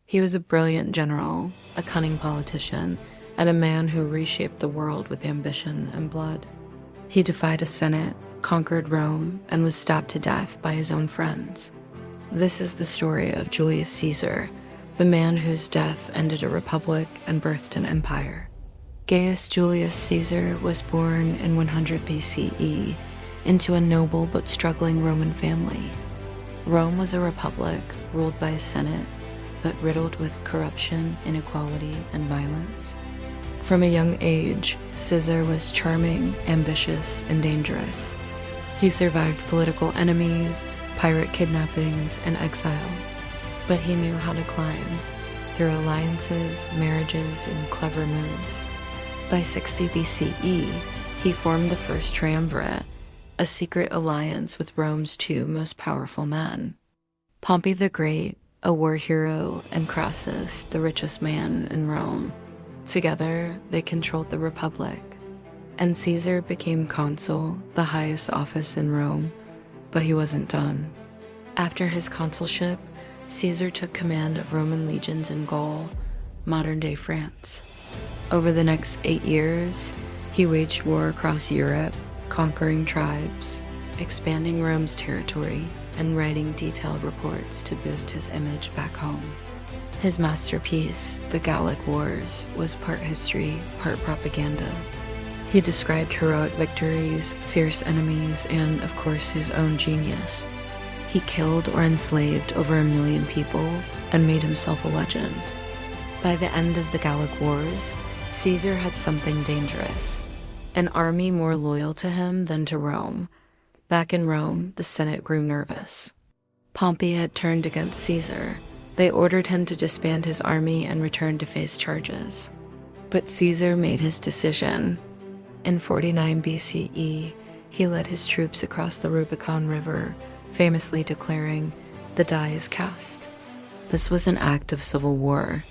He was a brilliant general, a cunning politician, and a man who reshaped the world with ambition and blood. He defied a senate, conquered Rome, and was stabbed to death by his own friends. This is the story of Julius Caesar, the man whose death ended a republic and birthed an empire. Gaius Julius Caesar was born in 100 BCE into a noble but struggling Roman family. Rome was a republic ruled by a senate, but riddled with corruption, inequality, and violence. From a young age, Caesar was charming, ambitious, and dangerous. He survived political enemies, pirate kidnappings, and exile. But he knew how to climb, through alliances, marriages, and clever moves. By 60 BCE, he formed the first triumvirate, a secret alliance with Rome's two most powerful men. Pompey the Great, a war hero, and Crassus, the richest man in Rome. Together, they controlled the Republic, and Caesar became consul, the highest office in Rome, but he wasn't done. After his consulship, Caesar took command of Roman legions in Gaul, modern-day France. Over the next 8 years, he waged war across Europe, conquering tribes, expanding Rome's territory, and writing detailed reports to boost his image back home. His masterpiece, The Gallic Wars, was part history, part propaganda. He described heroic victories, fierce enemies, and, of course, his own genius. He killed or enslaved over 1 million people and made himself a legend. By the end of the Gallic Wars, Caesar had something dangerous, an army more loyal to him than to Rome. Back in Rome, the Senate grew nervous. Pompey had turned against Caesar. They ordered him to disband his army and return to face charges. But Caesar made his decision. In 49 BCE, he led his troops across the Rubicon River, famously declaring, "The die is cast." This was an act of civil war.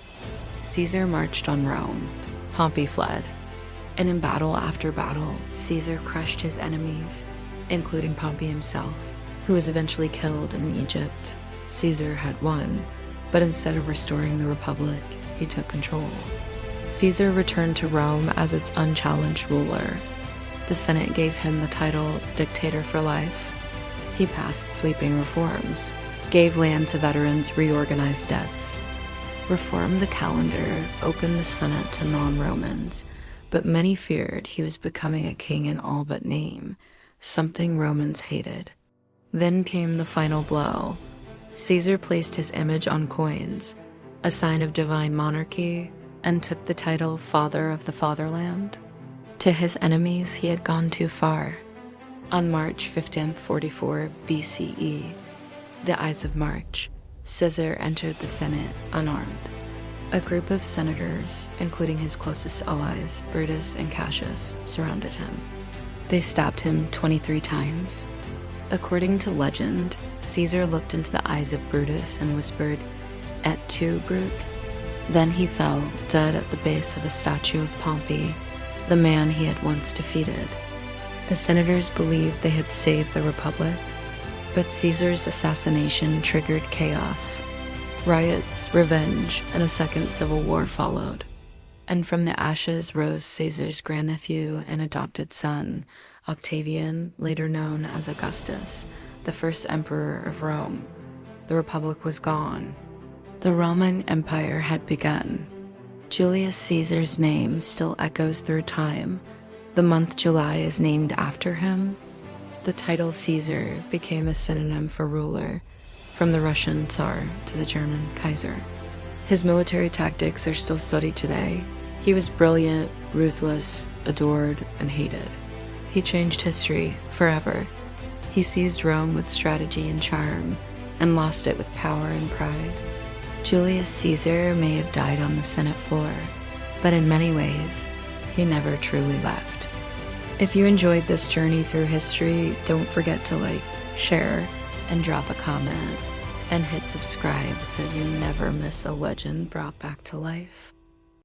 Caesar marched on Rome. Pompey fled. And in battle after battle, Caesar crushed his enemies, including Pompey himself, who was eventually killed in Egypt. Caesar had won, but instead of restoring the Republic, he took control. Caesar returned to Rome as its unchallenged ruler. The Senate gave him the title Dictator for Life. He passed sweeping reforms, gave land to veterans, reorganized debts, reformed the calendar, opened the Senate to non-Romans, but many feared he was becoming a king in all but name, something Romans hated. Then came the final blow. Caesar placed his image on coins, a sign of divine monarchy, and took the title Father of the Fatherland. To his enemies, he had gone too far. On March 15, 44 BCE, the Ides of March, Caesar entered the Senate unarmed. A group of senators, including his closest allies, Brutus and Cassius, surrounded him. They stabbed him 23 times. According to legend, Caesar looked into the eyes of Brutus and whispered, "Et tu, Brute?" Then he fell, dead at the base of a statue of Pompey, the man he had once defeated. The senators believed they had saved the Republic, but Caesar's assassination triggered chaos. Riots, revenge, and a second civil war followed. And from the ashes rose Caesar's grandnephew and adopted son, Octavian, later known as Augustus, the first emperor of Rome. The Republic was gone. The Roman Empire had begun. Julius Caesar's name still echoes through time. The month July is named after him. The title Caesar became a synonym for ruler, from the Russian Tsar to the German Kaiser. His military tactics are still studied today. He was brilliant, ruthless, adored, and hated. He changed history forever. He seized Rome with strategy and charm, and lost it with power and pride. Julius Caesar may have died on the Senate floor, but in many ways, he never truly left. If you enjoyed this journey through history, don't forget to like, share, and drop a comment, and hit subscribe so you never miss a legend brought back to life.